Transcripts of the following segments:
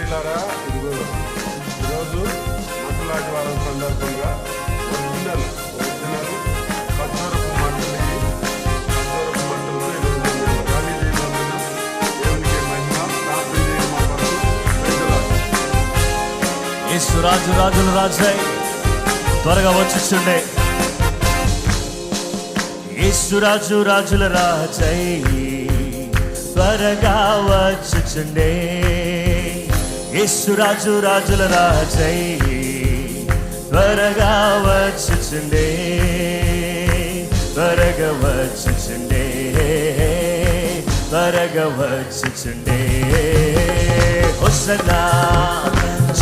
ప్రియులారా, ఇదిగో ఈరోజు మంటలాంటి వారం సందర్భంగా ఒరిజినల్ ఖర్జూరపు మంటలు దేవునికి మహిమ ప్రార్థన మా కొరకు. యేసు రాజు రాజుల రాజై త్వరగా వచ్చుచుండే. యేసు రాజు రాజుల రాజై త్వరగా వచ్చుచుండే. యేసు రాజు రాజుల రాజై త్వరగా వచ్చుచుండే. త్వరగా వచ్చుచుండే. త్వరగా వచ్చుచుండే. హోసన్నా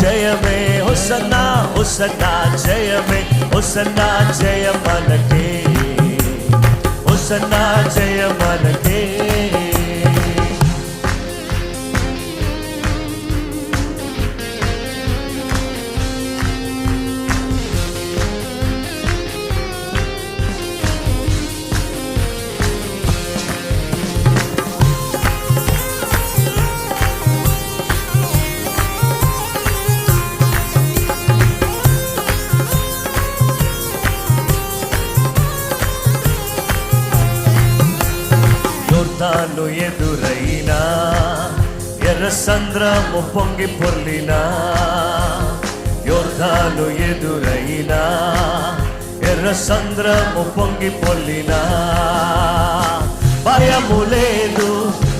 జయమే, హోసన్నా హోసన్నా జయమే, హోసన్నా జయ మనకే, హోసన్నా జయ మనకే. యోర్దాను ఎదురైనా ఎర్ర సంద్రము పొంగి పొర్లినా, యోర్దాను ఎదురైనా ఎర్ర సంద్రము పొంగి పొర్లినా, భయము లేదు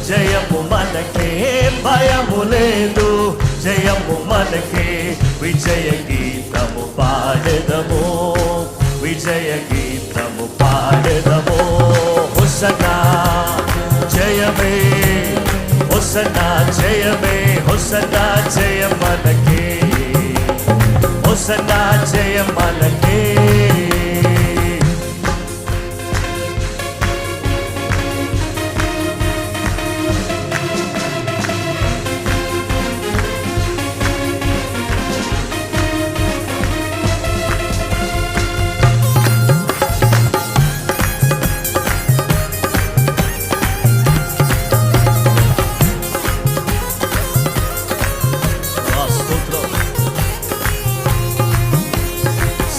జయము మనకే, భయము లేదు జయము మనకే. విజయ గీతము పాడెదము, విజయ గీతము పాడెదము. హోసన్నా జయమే, హోసన్నా జయమే, హోసన్నా జయ మనకే, హోసన్నా జయ మనకే.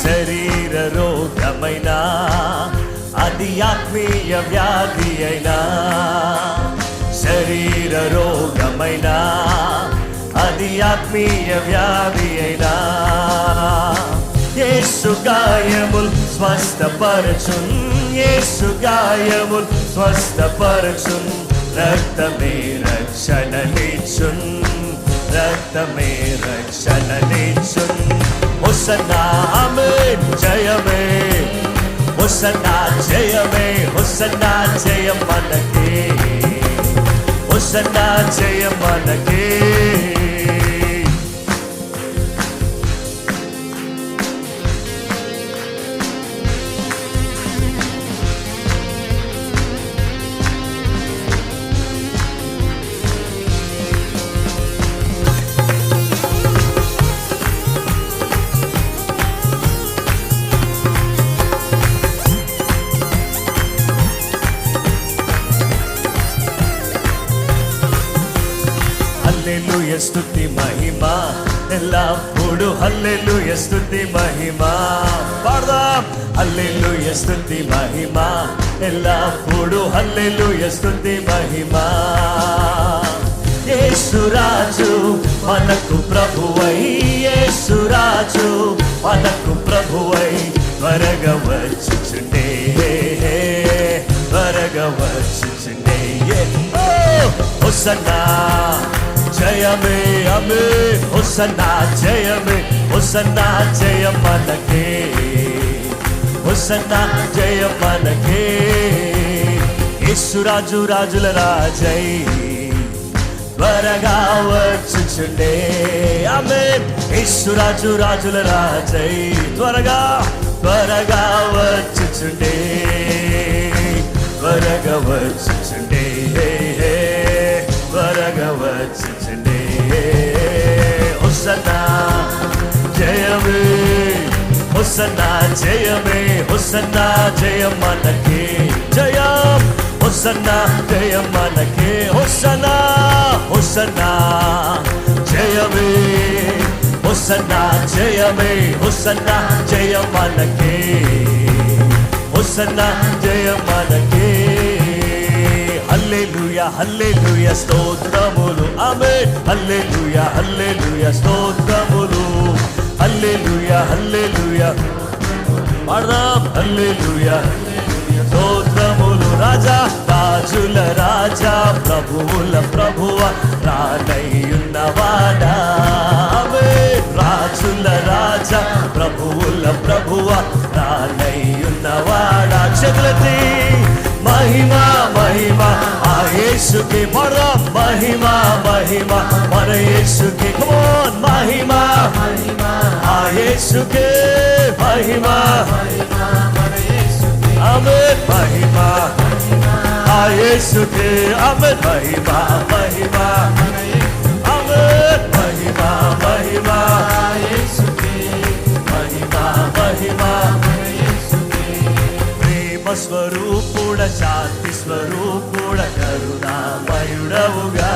శరీర రోగమైనా అది ఆత్మీయ వ్యాధి అయినా, శరీర రోగమైనా అది ఆత్మీయ వ్యాధి అయినా, యేసు గాయముల్ స్వస్థపరచున్, యేసు గాయముల్ స్వస్థపరచున్. రక్తమే రక్షణనిచ్చున్, రక్తమే రక్షణనిచ్చున్. హోసన్నా ఆమేన్ జయమే, హోసన్నా జయమే, హోసన్నా జయ మనకే, హోసన్నా జయ మనకే. హల్లెలూయ స్తుతి మహిమ ఎల్లప్పుడు, హల్లెలూయ స్తుతి మహిమ పాడదాం. హల్లెలూయ స్తుతి మహిమ ఎల్లప్పుడు, హల్లెలూయ స్తుతి మహిమ. యేసు రాజు మనకు ప్రభువై, యేసు రాజు మనకు ప్రభువై త్వరగా వచ్చుచుండే, త్వరగా వచ్చుచుండే. హోసన్నా జయమే అమే, హోసన్నా జయమే, హోసన్నా జయ మనకే, హోసన్నా జయ మనకే. యేసు రాజు రాజుల రాజై త్వరగా వచ్చుచుండే. ఆమేన్. యేసు రాజు రాజుల రాజై త్వరగా త్వరగా వచ్చుచుండే, త్వరగా వచ్చుచుండే, త్వరగా వచ్చుచుండే. హోసన్నా జయమే, హోసన్నా జయమే, హోసన్నా జయ మనకే, జయం హోసన్నా జయ మనకే, హోసన్నా హోసన్నా జయమే, హోసన్నా జయమే హోసన్నా జయం మనకే హోసన్నా జయం మనకే హల్లెలూయా హల్లెలూయా స్తోత్రములు ఆమేన్ హల్లెలూయా హల్లెలూయా స్తోత్రములు హల్లెలూయా హల్లెలూయా పాడదాం హల్లెలూయా స్తోత్రములు రాజా రాజుల రాజా ప్రభువుల ప్రభువ రానయ్యున్నవాడా ఆమేన్ రాజుల రాజా ప్రభువుల ప్రభువ రానయ్యున్నవాడా చేతులెత్తి మహిమా మహిమా ఆ యేసుకి పాడదాం మహిమా మహిమా మన యేసుకి కమ్ ఆన్ మహిమా ఆ యేసుకి మహిమా ఆమేన్ మహిమా ఆ యేసుకి ఆమేన్ మహిమా మహిమా ఆమేన్ మహిమా మహిమా మహిమా మహిమా ప్రేమ స్వరూపుడ శాంతి స్వరూపుడ కరుణామయుడవుగా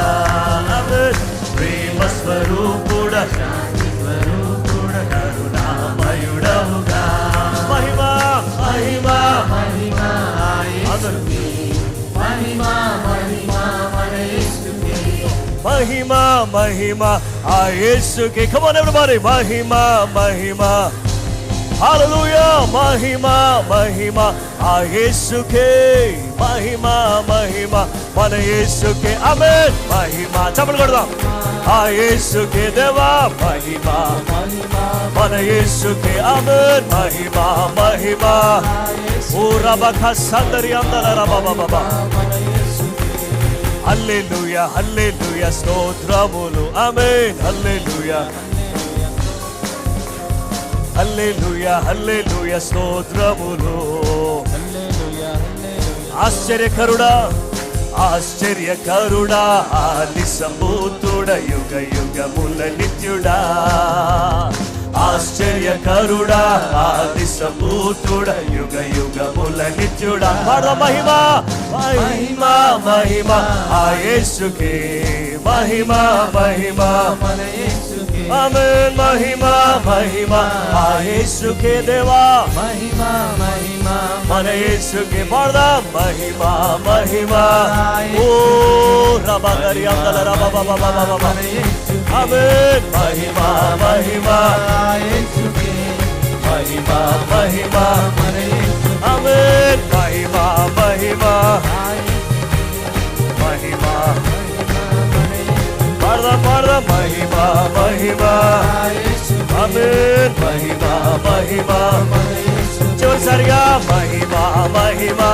ఆమేన్ ప్రేమ స్వరూపుడ శాంతి స్వరూపుడ కరుణామయుడవుగా మహిమా మహిమా మహిమా మహిమా మహిమా ఆ యేసుకి come on everybody మహిమా మహిమా హల్లెలూయా మహిమా మహిమా ఆ యేసుకి మహిమా మహిమా మన యేసుకి ఆమేన్ మహిమా చప్పట్లు కొడదాం ఆ యేసుకి దేవా మహిమా మన యేసుకి ఆమేన్ మహిమా మహిమా ఓ రబక సందరి అందల రబబబబ హల్లెలూయా హల్లెలూయా స్తోత్రములు ఆమేన్ హల్లెలూయా హల్లెలూయా హల్లెలూయా స్తోత్రములు ఆశ్చర్యకరుడా ఆశ్చర్యకరుడా ఆది సంభూతుడ యుగ యుగముల నిత్యుడా ఆశ్చర్యకరుడా ఆది సంభూతుడ యుగ యుగముల నిత్యుడా పాడదాం మహిమా మహిమా మహిమా ఆ యేసుకి మహిమా మహిమా ఆమేన్ మహిమా మహిమా ఆ యేసుకి దేవా మహిమా మహిమా మన యేసుకి పాడదాం మహిమా మహిమా ఓ రబగరి అందల రబబబబబబ ఆమేన్ మహిమా మహిమా యేసుకే మహిమా మహిమా మన యేసు ఆమేన్ మహిమా మహిమా మహిమా పాడదాం పాడదాం మహిమా మహిమా ఆమేన్ మహిమా మహిమా చివరిసారిగా మహిమా మహిమా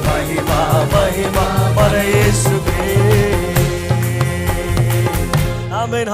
మహిమా మహిమా మన యేసుకే ఆమేన్.